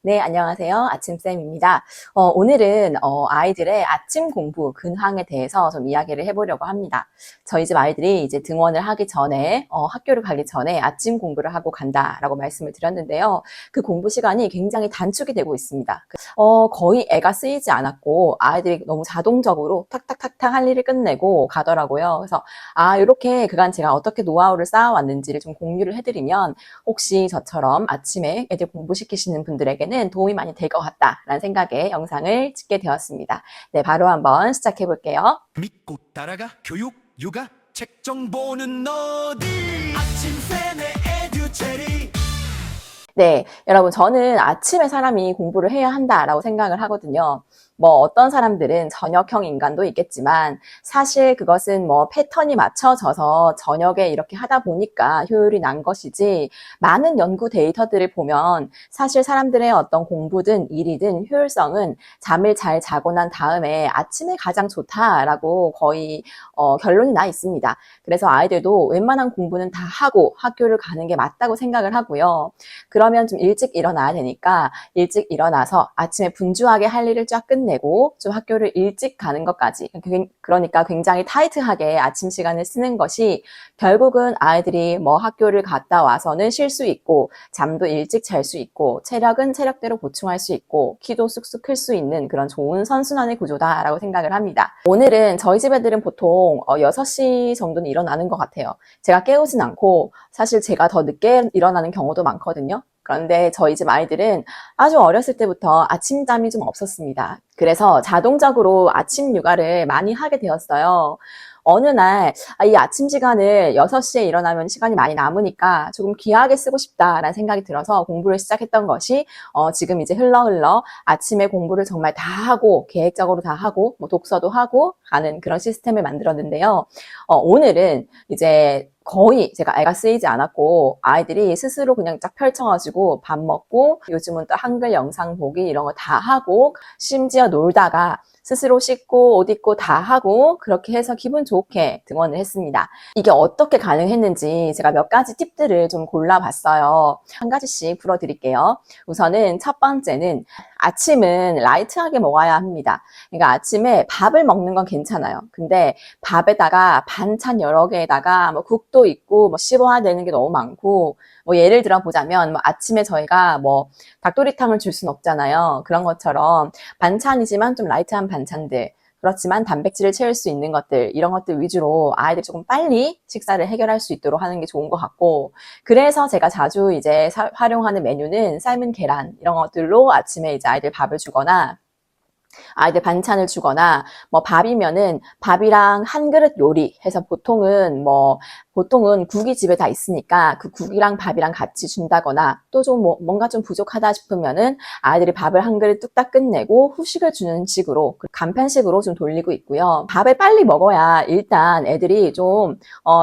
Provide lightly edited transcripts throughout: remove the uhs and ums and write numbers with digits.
네, 안녕하세요. 아침쌤입니다. 오늘은 아이들의 아침 공부 근황에 대해서 좀 이야기를 해보려고 합니다. 저희 집 아이들이 이제 등원을 하기 전에, 학교를 가기 전에 아침 공부를 하고 간다라고 말씀을 드렸는데요. 그 공부 시간이 굉장히 단축이 되고 있습니다. 거의 애가 쓰이지 않았고, 아이들이 너무 자동적으로 탁탁탁탁 할 일을 끝내고 가더라고요. 그래서, 이렇게 그간 제가 어떻게 노하우를 쌓아왔는지를 좀 공유를 해드리면, 혹시 저처럼 아침에 애들 공부시키시는 분들에게는 도움이 많이 될 것 같다라는 생각에 영상을 찍게 되었습니다. 네, 바로 한번 시작해 볼게요. 믿고 따라가 교육 육아 책 정보는 어디 아침쌤의 에듀체리. 네, 여러분, 저는 아침에 사람이 공부를 해야 한다라고 생각을 하거든요. 뭐 어떤 사람들은 저녁형 인간도 있겠지만 사실 그것은 뭐 패턴이 맞춰져서 저녁에 이렇게 하다 보니까 효율이 난 것이지, 많은 연구 데이터들을 보면 사실 사람들의 어떤 공부든 일이든 효율성은 잠을 잘 자고 난 다음에 아침에 가장 좋다라고 거의 결론이 나 있습니다. 그래서 아이들도 웬만한 공부는 다 하고 학교를 가는 게 맞다고 생각을 하고요. 그러면 좀 일찍 일어나야 되니까 일찍 일어나서 아침에 분주하게 할 일을 쫙 끝내고 좀 학교를 일찍 가는 것까지, 그러니까 굉장히 타이트하게 아침 시간을 쓰는 것이 결국은 아이들이 뭐 학교를 갔다 와서는 쉴 수 있고 잠도 일찍 잘 수 있고 체력은 체력대로 보충할 수 있고 키도 쑥쑥 클 수 있는 그런 좋은 선순환의 구조다라고 생각을 합니다. 오늘은 저희 집 애들은 보통 6시 정도는 일어나는 것 같아요. 제가 깨우진 않고 사실 제가 더 늦게 일어나는 경우도 많거든요. 그런데 저희 집 아이들은 아주 어렸을 때부터 아침잠이 좀 없었습니다. 그래서 자동적으로 아침 육아를 많이 하게 되었어요. 어느 날 이 아침 시간을 6시에 일어나면 시간이 많이 남으니까 조금 귀하게 쓰고 싶다라는 생각이 들어서 공부를 시작했던 것이 지금 이제 흘러 아침에 공부를 정말 다 하고 계획적으로 다 하고 뭐 독서도 하고 가는 그런 시스템을 만들었는데요. 오늘은 이제 거의 제가 애가 쓰이지 않았고 아이들이 스스로 그냥 쫙 펼쳐가지고 밥 먹고 요즘은 또 한글 영상 보기 이런 거 다 하고 심지어 놀다가 스스로 씻고 옷 입고 다 하고 그렇게 해서 기분 좋게 등원을 했습니다. 이게 어떻게 가능했는지 제가 몇 가지 팁들을 좀 골라봤어요. 한 가지씩 풀어드릴게요. 우선은 첫 번째는 아침은 라이트하게 먹어야 합니다. 그러니까 아침에 밥을 먹는 건 괜찮아요. 근데 밥에다가 반찬 여러 개에다가 뭐 국도 있고 뭐 씹어야 되는 게 너무 많고, 뭐 예를 들어 보자면 뭐 아침에 저희가 뭐 닭도리탕을 줄 순 없잖아요. 그런 것처럼 반찬이지만 좀 라이트한 반찬들, 그렇지만 단백질을 채울 수 있는 것들, 이런 것들 위주로 아이들이 조금 빨리 식사를 해결할 수 있도록 하는 게 좋은 것 같고, 그래서 제가 자주 이제 활용하는 메뉴는 삶은 계란 이런 것들로 아침에 이제 아이들 밥을 주거나 아이들 반찬을 주거나, 뭐 밥이면은 밥이랑 한 그릇 요리 해서 보통은 국이 집에 다 있으니까 그 국이랑 밥이랑 같이 준다거나, 또 좀 뭔가 좀 부족하다 싶으면은 아이들이 밥을 한 그릇 뚝딱 끝내고 후식을 주는 식으로 간편식으로 좀 돌리고 있고요. 밥을 빨리 먹어야 일단 애들이 좀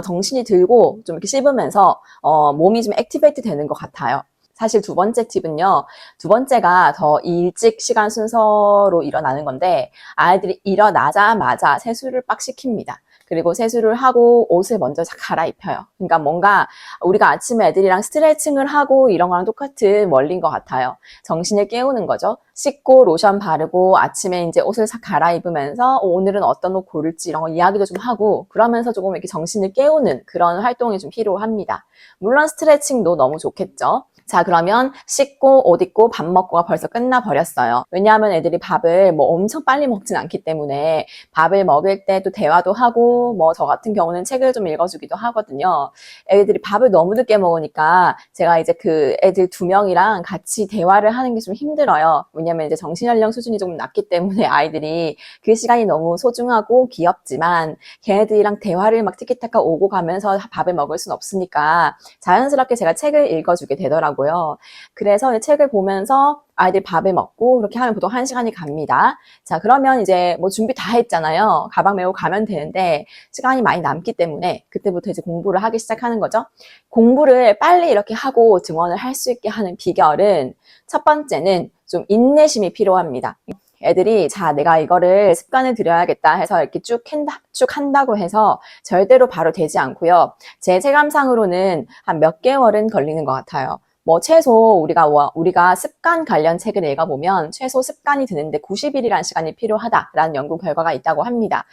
정신이 들고 좀 이렇게 씹으면서 몸이 좀 액티베이트 되는 것 같아요. 사실 두 번째 팁은요, 두 번째가 더 일찍 시간 순서로 일어나는 건데, 아이들이 일어나자마자 세수를 빡 시킵니다. 그리고 세수를 하고 옷을 먼저 갈아입혀요. 그러니까 뭔가 우리가 아침에 애들이랑 스트레칭을 하고 이런 거랑 똑같은 원리인 것 같아요. 정신을 깨우는 거죠. 씻고 로션 바르고 아침에 이제 옷을 싹 갈아입으면서 오늘은 어떤 옷 고를지 이런 거 이야기도 좀 하고, 그러면서 조금 이렇게 정신을 깨우는 그런 활동이 좀 필요합니다. 물론 스트레칭도 너무 좋겠죠. 자, 그러면 씻고 옷 입고 밥 먹고가 벌써 끝나버렸어요. 왜냐하면 애들이 밥을 뭐 엄청 빨리 먹진 않기 때문에 밥을 먹을 때 또 대화도 하고, 뭐 저 같은 경우는 책을 좀 읽어주기도 하거든요. 애들이 밥을 너무 늦게 먹으니까 제가 이제 그 애들 2명이랑 같이 대화를 하는 게 좀 힘들어요. 왜냐면 이제 정신연령 수준이 좀 낮기 때문에 아이들이 그 시간이 너무 소중하고 귀엽지만 걔네들이랑 대화를 막 티키타카 오고 가면서 밥을 먹을 순 없으니까 자연스럽게 제가 책을 읽어주게 되더라고요. 그래서 책을 보면서 아이들 밥을 먹고 그렇게 하면 보통 1시간이 갑니다. 자, 그러면 이제 뭐 준비 다 했잖아요. 가방 메고 가면 되는데 시간이 많이 남기 때문에 그때부터 이제 공부를 하기 시작하는 거죠. 공부를 빨리 이렇게 하고 증언을 할 수 있게 하는 비결은, 첫 번째는 좀 인내심이 필요합니다. 애들이 자, 내가 이거를 습관을 들여야겠다 해서 이렇게 쭉 한다고 해서 절대로 바로 되지 않고요. 제 체감상으로는 한 몇 개월은 걸리는 것 같아요. 뭐 최소 우리가 습관 관련 책을 읽어보면 최소 습관이 드는데 90일이라는 시간이 필요하다라는 연구 결과가 있다고 합니다.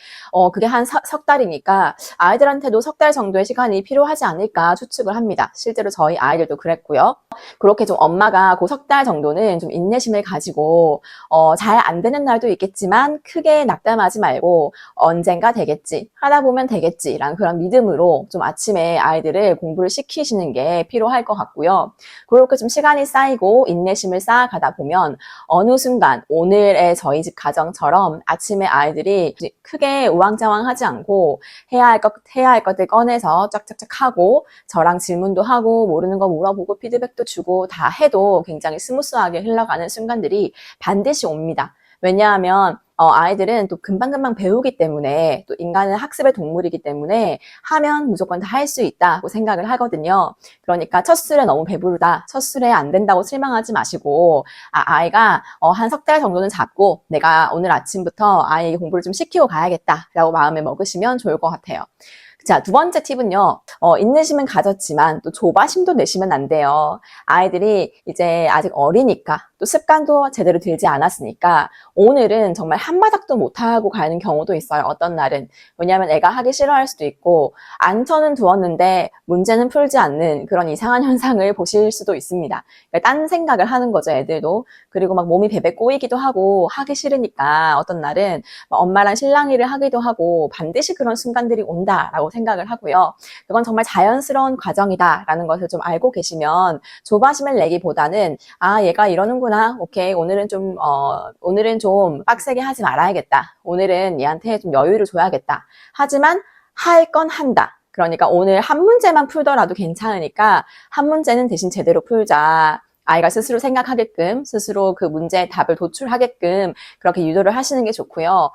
그게 한 석 달이니까 아이들한테도 석 달 정도의 시간이 필요하지 않을까 추측을 합니다. 실제로 저희 아이들도 그랬고요. 그렇게 좀 엄마가 그 석 달 정도는 좀 인내심을 가지고 잘 안 되는 날도 있겠지만 크게 낙담하지 말고 언젠가 되겠지, 하다 보면 되겠지라는 그런 믿음으로 좀 아침에 아이들을 공부를 시키시는 게 필요할 것 같고요. 그렇게 좀 시간이 쌓이고 인내심을 쌓아가다 보면 어느 순간 오늘의 저희 집 가정처럼 아침에 아이들이 크게 우왕좌왕하지 않고 해야 할 것들 꺼내서 쫙쫙쫙 하고 저랑 질문도 하고 모르는 거 물어보고 피드백도 주고 다 해도 굉장히 스무스하게 흘러가는 순간들이 반드시 옵니다. 왜냐하면 아이들은 또 금방금방 배우기 때문에 또 인간은 학습의 동물이기 때문에 하면 무조건 다 할 수 있다고 생각을 하거든요. 그러니까 첫 술에 너무 배부르다, 첫 술에 안 된다고 실망하지 마시고 아이가 한 석 달 정도는 잡고 내가 오늘 아침부터 아이 공부를 좀 시키고 가야겠다라고 마음을 먹으시면 좋을 것 같아요. 자, 두 번째 팁은요. 인내심은 가졌지만 또 조바심도 내시면 안 돼요. 아이들이 이제 아직 어리니까 또 습관도 제대로 들지 않았으니까 오늘은 정말 한바닥도 못하고 가는 경우도 있어요. 어떤 날은. 왜냐하면 애가 하기 싫어할 수도 있고 안쳐는 두었는데 문제는 풀지 않는 그런 이상한 현상을 보실 수도 있습니다. 그러니까 딴 생각을 하는 거죠, 애들도. 그리고 막 몸이 베베 꼬이기도 하고 하기 싫으니까 어떤 날은 엄마랑 실랑이를 하기도 하고 반드시 그런 순간들이 온다라고 생각을 하고요. 그건 정말 자연스러운 과정이다라는 것을 좀 알고 계시면 조바심을 내기보다는 얘가 이러는구나. 오케이. 오늘은 좀 빡세게 하지 말아야겠다. 오늘은 얘한테 좀 여유를 줘야겠다. 하지만 할 건 한다. 그러니까 오늘 한 문제만 풀더라도 괜찮으니까 한 문제는 대신 제대로 풀자. 아이가 스스로 생각하게끔, 스스로 그 문제의 답을 도출하게끔 그렇게 유도를 하시는 게 좋고요.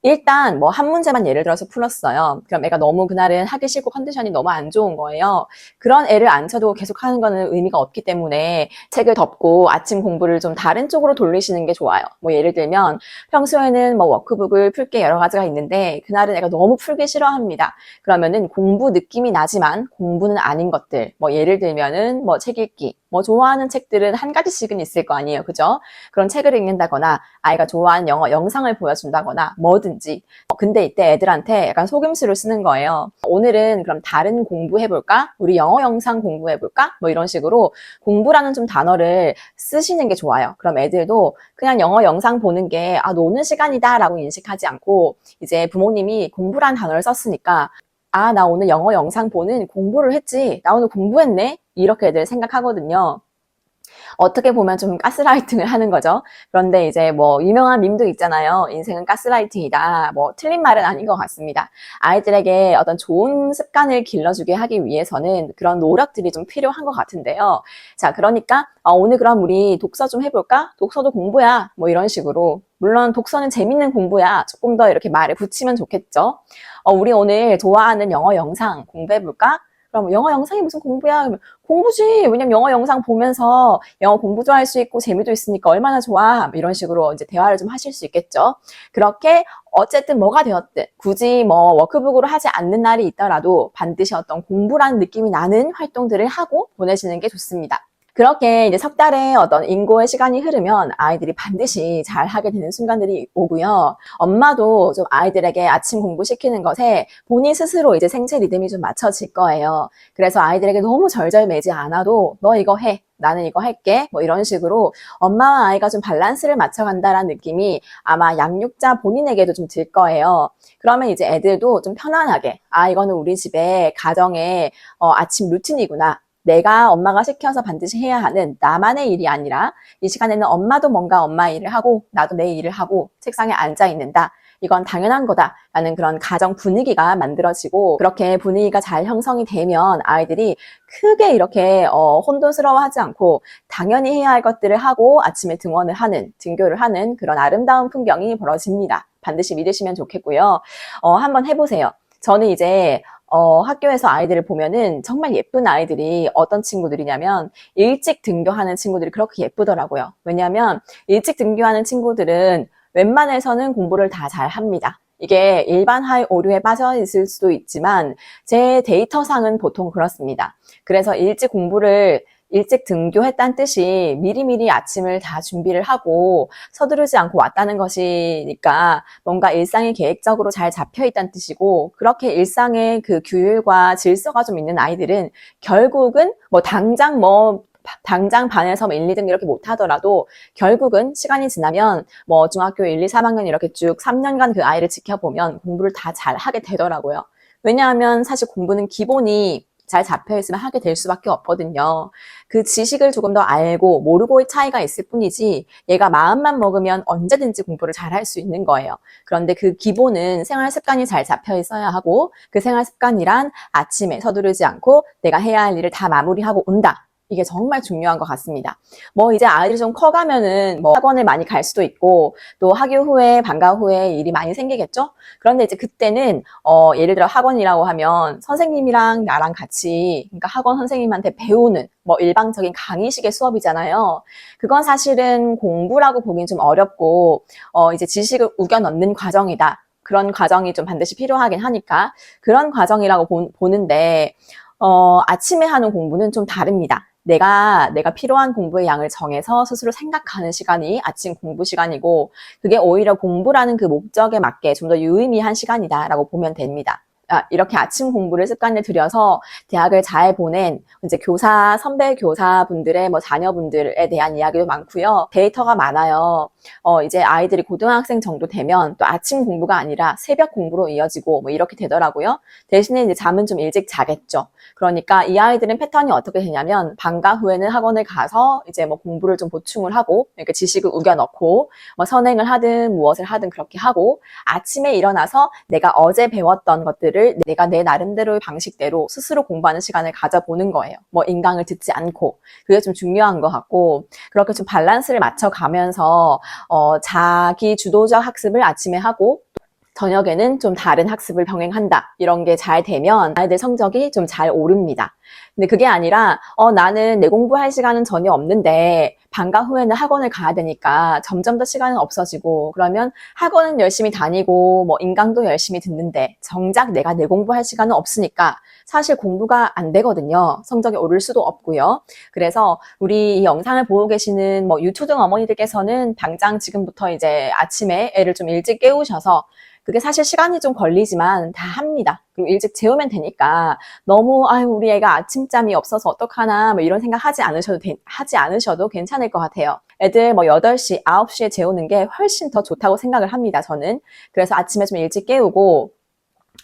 일단 뭐 한 문제만 예를 들어서 풀었어요. 그럼 애가 너무 그날은 하기 싫고 컨디션이 너무 안 좋은 거예요. 그런 애를 안 쳐도 계속 하는 거는 의미가 없기 때문에 책을 덮고 아침 공부를 좀 다른 쪽으로 돌리시는 게 좋아요. 뭐 예를 들면 평소에는 뭐 워크북을 풀 게 여러 가지가 있는데 그날은 애가 너무 풀기 싫어합니다. 그러면은 공부 느낌이 나지만 공부는 아닌 것들, 뭐 예를 들면은 뭐 책 읽기, 뭐 좋아하는 책들은 한 가지씩은 있을 거 아니에요. 그죠? 그런 책을 읽는다거나 아이가 좋아하는 영어 영상을 보여준다거나 뭐든지. 근데 이때 애들한테 약간 속임수를 쓰는 거예요. 오늘은 그럼 다른 공부해볼까? 우리 영어 영상 공부해볼까? 뭐 이런 식으로 공부라는 좀 단어를 쓰시는 게 좋아요. 그럼 애들도 그냥 영어 영상 보는 게 노는 시간이다 라고 인식하지 않고 이제 부모님이 공부라는 단어를 썼으니까 나 오늘 영어 영상 보는 공부를 했지. 나 오늘 공부했네. 이렇게 애들 생각하거든요. 어떻게 보면 좀 가스라이팅을 하는 거죠. 그런데 이제 뭐 유명한 밈도 있잖아요. 인생은 가스라이팅이다. 뭐 틀린 말은 아닌 것 같습니다. 아이들에게 어떤 좋은 습관을 길러주게 하기 위해서는 그런 노력들이 좀 필요한 것 같은데요. 자, 그러니까 오늘 그럼 우리 독서 좀 해볼까? 독서도 공부야. 뭐 이런 식으로. 물론 독서는 재밌는 공부야. 조금 더 이렇게 말을 붙이면 좋겠죠. 우리 오늘 좋아하는 영어 영상 공부해볼까? 그럼 영어 영상이 무슨 공부야? 공부지. 왜냐면 영어 영상 보면서 영어 공부도 할 수 있고 재미도 있으니까 얼마나 좋아. 이런 식으로 이제 대화를 좀 하실 수 있겠죠. 그렇게 어쨌든 뭐가 되었든 굳이 뭐 워크북으로 하지 않는 날이 있더라도 반드시 어떤 공부라는 느낌이 나는 활동들을 하고 보내시는 게 좋습니다. 그렇게 이제 석 달의 어떤 인고의 시간이 흐르면 아이들이 반드시 잘 하게 되는 순간들이 오고요. 엄마도 좀 아이들에게 아침 공부시키는 것에 본인 스스로 이제 생체 리듬이 좀 맞춰질 거예요. 그래서 아이들에게 너무 절절매지 않아도 너 이거 해. 나는 이거 할게. 뭐 이런 식으로 엄마와 아이가 좀 밸런스를 맞춰간다라는 느낌이 아마 양육자 본인에게도 좀 들 거예요. 그러면 이제 애들도 좀 편안하게 이거는 우리 집의 가정의 아침 루틴이구나. 내가 엄마가 시켜서 반드시 해야 하는 나만의 일이 아니라 이 시간에는 엄마도 뭔가 엄마 일을 하고 나도 내 일을 하고 책상에 앉아 있는다. 이건 당연한 거다라는 그런 가정 분위기가 만들어지고 그렇게 분위기가 잘 형성이 되면 아이들이 크게 이렇게 혼돈스러워하지 않고 당연히 해야 할 것들을 하고 아침에 등원을 하는, 등교를 하는 그런 아름다운 풍경이 벌어집니다. 반드시 믿으시면 좋겠고요. 한번 해보세요. 저는 이제 학교에서 아이들을 보면은 정말 예쁜 아이들이 어떤 친구들이냐면 일찍 등교하는 친구들이 그렇게 예쁘더라고요. 왜냐하면 일찍 등교하는 친구들은 웬만해서는 공부를 다 잘 합니다. 이게 일반 하위 오류에 빠져 있을 수도 있지만 제 데이터상은 보통 그렇습니다. 그래서 일찍 공부를 일찍 등교했다는 뜻이 미리미리 아침을 다 준비를 하고 서두르지 않고 왔다는 것이니까 뭔가 일상이 계획적으로 잘 잡혀 있다는 뜻이고, 그렇게 일상의 그 규율과 질서가 좀 있는 아이들은 결국은 당장 반에서 1, 2등 이렇게 못하더라도 결국은 시간이 지나면 중학교 1, 2, 3학년 이렇게 쭉 3년간 그 아이를 지켜보면 공부를 다 잘 하게 되더라고요. 왜냐하면 사실 공부는 기본이 잘 잡혀있으면 하게 될 수밖에 없거든요. 그 지식을 조금 더 알고 모르고의 차이가 있을 뿐이지 얘가 마음만 먹으면 언제든지 공부를 잘 할 수 있는 거예요. 그런데 그 기본은 생활 습관이 잘 잡혀 있어야 하고, 그 생활 습관이란 아침에 서두르지 않고 내가 해야 할 일을 다 마무리하고 온다. 이게 정말 중요한 것 같습니다. 이제 아이들이 좀 커가면은 학원을 많이 갈 수도 있고, 또 학교 후에, 방과 후에 일이 많이 생기겠죠? 그런데 이제 그때는, 예를 들어 학원이라고 하면 선생님이랑 나랑 같이, 그러니까 학원 선생님한테 배우는, 일방적인 강의식의 수업이잖아요. 그건 사실은 공부라고 보긴 좀 어렵고, 이제 지식을 우겨 넣는 과정이다. 그런 과정이 좀 반드시 필요하긴 하니까, 그런 과정이라고 보는데, 아침에 하는 공부는 좀 다릅니다. 내가 필요한 공부의 양을 정해서 스스로 생각하는 시간이 아침 공부 시간이고, 그게 오히려 공부라는 그 목적에 맞게 좀 더 유의미한 시간이다라고 보면 됩니다. 이렇게 아침 공부를 습관을 들여서 대학을 잘 보낸 이제 선배 교사분들의 자녀분들에 대한 이야기도 많고요. 데이터가 많아요. 이제 아이들이 고등학생 정도 되면 또 아침 공부가 아니라 새벽 공부로 이어지고 이렇게 되더라고요. 대신에 이제 잠은 좀 일찍 자겠죠. 그러니까 이 아이들은 패턴이 어떻게 되냐면, 방과 후에는 학원을 가서 이제 공부를 좀 보충을 하고, 이렇게 지식을 우겨 넣고, 선행을 하든 무엇을 하든 그렇게 하고, 아침에 일어나서 내가 어제 배웠던 것들을 내가 내 나름대로의 방식대로 스스로 공부하는 시간을 가져보는 거예요. 인강을 듣지 않고. 그게 좀 중요한 것 같고, 그렇게 좀 밸런스를 맞춰가면서 자기 주도적 학습을 아침에 하고 저녁에는 좀 다른 학습을 병행한다. 이런 게 잘 되면 아이들 성적이 좀 잘 오릅니다. 근데 그게 아니라 나는 내 공부할 시간은 전혀 없는데 방과 후에는 학원을 가야 되니까 점점 더 시간은 없어지고, 그러면 학원은 열심히 다니고 인강도 열심히 듣는데 정작 내가 내 공부할 시간은 없으니까 사실 공부가 안 되거든요. 성적이 오를 수도 없고요. 그래서 우리 이 영상을 보고 계시는 유초등 어머니들께서는 당장 지금부터 이제 아침에 애를 좀 일찍 깨우셔서, 그게 사실 시간이 좀 걸리지만 다 합니다. 그리고 일찍 재우면 되니까 너무 우리 애가 아침잠이 없어서 어떡하나 이런 생각 하지 않으셔도 괜찮을 것 같아요. 애들 8시, 9시에 재우는 게 훨씬 더 좋다고 생각을 합니다, 저는. 그래서 아침에 좀 일찍 깨우고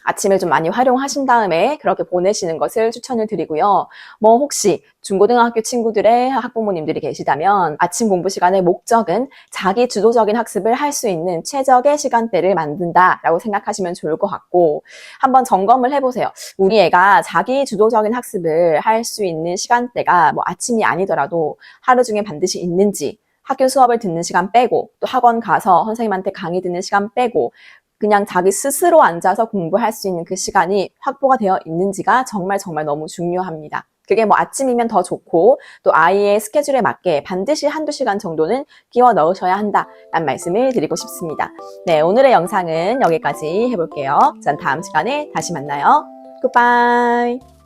아침을 좀 많이 활용하신 다음에 그렇게 보내시는 것을 추천을 드리고요. 혹시 중고등학교 친구들의 학부모님들이 계시다면 아침 공부 시간의 목적은 자기 주도적인 학습을 할 수 있는 최적의 시간대를 만든다라고 생각하시면 좋을 것 같고, 한번 점검을 해보세요. 우리 애가 자기 주도적인 학습을 할 수 있는 시간대가 아침이 아니더라도 하루 중에 반드시 있는지, 학교 수업을 듣는 시간 빼고 또 학원 가서 선생님한테 강의 듣는 시간 빼고 그냥 자기 스스로 앉아서 공부할 수 있는 그 시간이 확보가 되어 있는지가 정말 너무 중요합니다. 그게 아침이면 더 좋고, 또 아이의 스케줄에 맞게 반드시 한두 시간 정도는 끼워 넣으셔야 한다라는 말씀을 드리고 싶습니다. 네, 오늘의 영상은 여기까지 해볼게요. 전 다음 시간에 다시 만나요. 굿바이.